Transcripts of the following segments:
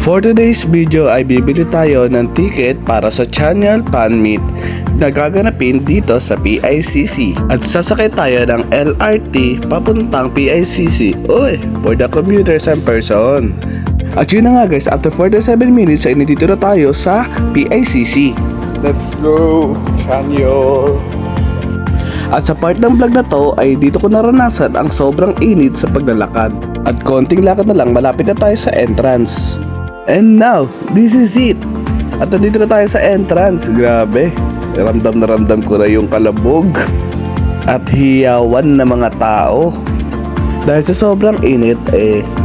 For today's video ay bibili tayo ng ticket para sa Channel Fan Meet na gaganapin dito sa PICC at sasakay tayo ng LRT papuntang PICC for the commuters and person. At yun na nga guys, after 47 minutes ay nandito na tayo sa PICC. Let's go, Channel! At sa part ng vlog na to ay dito ko naranasan ang sobrang init sa paglalakad. At konting lakad na lang malapit na tayo sa entrance. And now, this is it. At nandito na tayo sa entrance. Grabe, ramdam na ramdam ko na yung kalabog at hiyawan na mga tao. Dahil sa sobrang init,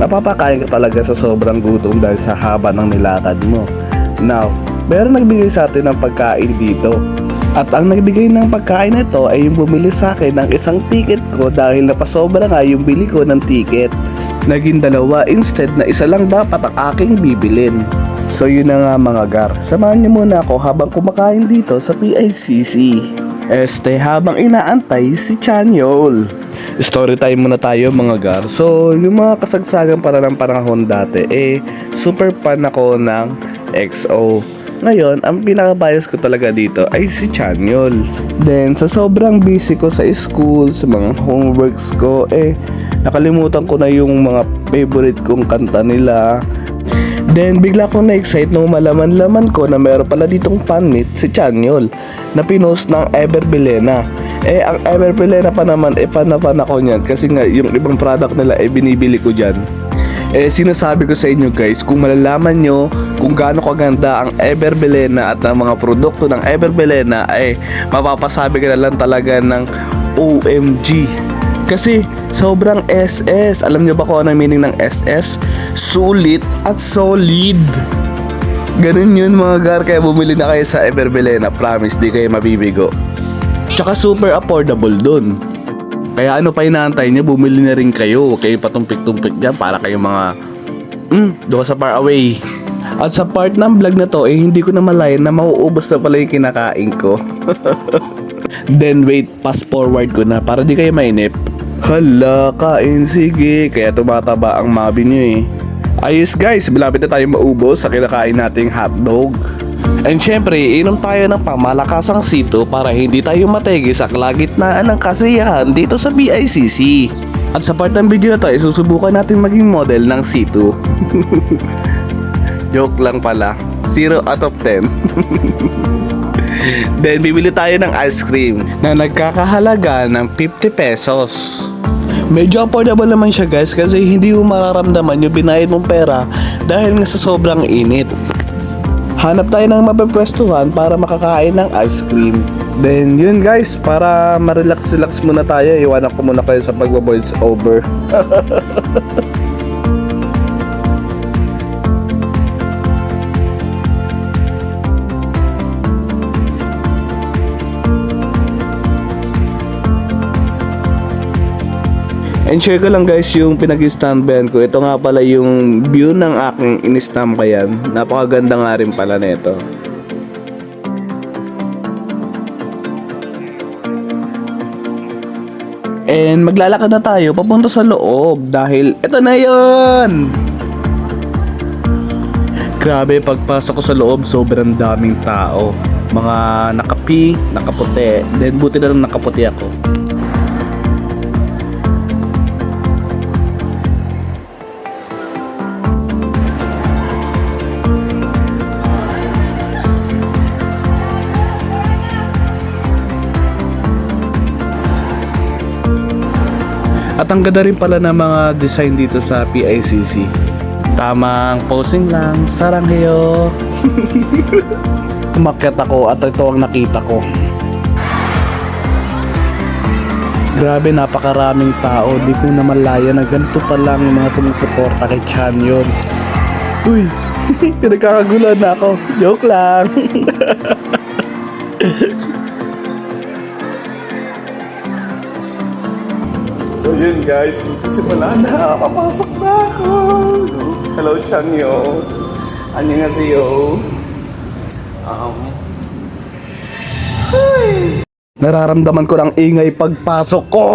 napapakain ka talaga sa sobrang gutom dahil sa haba ng nilakad mo. Now, meron nagbigay sa atin ng pagkain dito. At ang nagbigay ng pagkain na ito ay yung bumili sa akin ng isang ticket ko dahil napasobra nga yung bili ko ng ticket. Naging dalawa instead na isa lang dapat ang aking bibilin. So yun na nga mga gar, samahan niyo muna ako habang kumakain dito sa PICC. Habang inaantay si Chanyol. Story time muna tayo mga gar. So yung mga kasagsagan para ng panahon dati super fan ako ng XO. Ngayon, ang pinaka-bias ko talaga dito ay si Chanyol. Then, sa sobrang busy ko sa school, sa mga homeworks ko, nakalimutan ko na yung mga favorite kong kanta nila. Then, bigla akong na-excite nung malaman-laman ko na meron pala ditong fan meet si Chanyol na pinost ng Everbelena. Ang Everbelena pa naman, fan na fan ako niyan kasi nga yung ibang product nila binibili ko dyan. Sinasabi ko sa inyo guys, kung malalaman nyo kung gaano kaganda ang Everbelena at ang mga produkto ng Everbelena mapapasabi ka na lang talaga ng OMG. Kasi sobrang SS. Alam nyo ba kung ano ang meaning ng SS? Sulit at solid. Ganun yun mga gar, kaya bumili na kayo sa Everbelena. Promise, di kayo mabibigo. Tsaka super affordable dun. Kaya ano pa inaantay nyo, bumili na rin kayo. Huwag kayong patumpik-tumpik dyan para kayong mga doon sa far away. At sa part ng vlog na to hindi ko na malayan na mauubos na pala yung kinakain ko. Then wait, fast forward ko na para di kayo mainip. Hala, kain sige. Kaya tumataba ang mabi nyo Ayos guys, malapit na tayo maubos sa kinakain nating hotdog. And syempre, inom tayo ng pamalakasang sito para hindi tayo mategi sa kalagitnaan ng kasiyahan dito sa PICC. At sa part ng video na to, susubukan natin maging model ng sito. Joke lang pala, 0 out of 10. Then bibili tayo ng ice cream na nagkakahalaga ng 50 pesos. Medyo affordable naman siya guys kasi hindi mo mararamdaman yung binayad mong pera dahil nga sa sobrang init. Hanap tayo ng mapapwestuhan para makakain ng ice cream. Then yun guys, para ma-relax muna tayo, iwanan ko muna kayo sa pagbo-voice over. And share ko lang guys yung pinag-standbyan ko. Ito nga pala yung view ng aking in-stamp yan. Napakaganda nga rin pala nito. And maglalakad na tayo papunta sa loob dahil ito na yun! Grabe, pagpasok ko sa loob sobrang daming tao. Mga naka-pink, nakaputi. Then buti na lang nakaputi ako. At ang ganda rin pala ng mga design dito sa PICC. Tamang posing lang, saranghayo. Umakyat ako at ito ang nakita ko. Grabe, napakaraming tao. Di ko na malaya na ganito pa lang yung mga sumusuporta kay Chanyol. Uy, pinagkakagulan na ako. Joke lang. So yun guys, magsisimula na. Papasok na ako. Hello Chanyo. Annyeonghaseyo. Nararamdaman ko ng ingay pagpasok ko.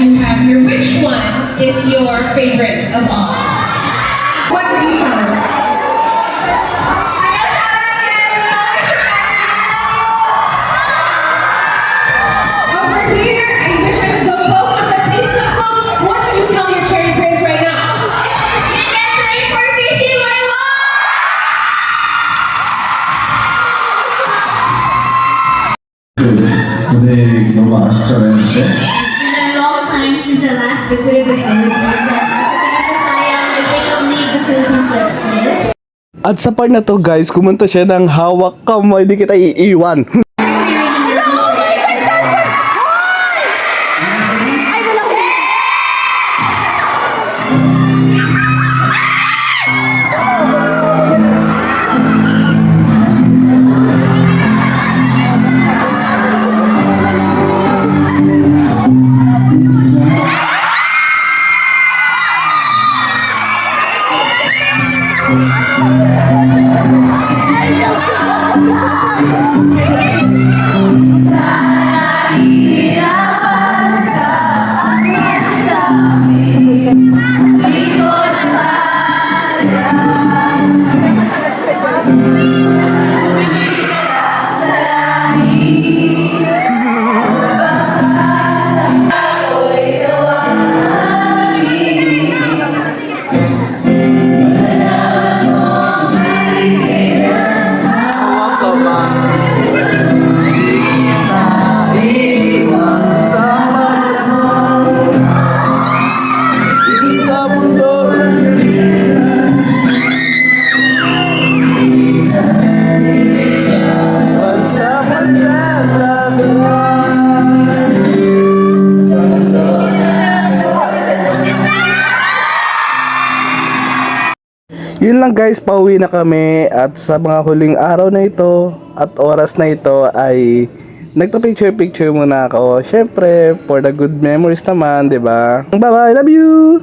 you have here. Which one is your favorite of all? What would you tell her? Over here, I wish I could go closer, but please don't go. What do you tell your cherry prince right now? You get ready for PCY1! 오늘 너무 아쉽잖아요, 그죠? It's been a long time since I last visited the Philippines, and nasa tingin ko sayang I didn't leave the Philippines like this. At sa part na to guys, kumanta siya ng hawak kamay, di kita iiwan. Yun lang guys, pauwi na kami at sa mga huling araw na ito at oras na ito ay nagpa-picture muna ako. Syempre, for the good memories naman, 'di ba? Bye bye, love you.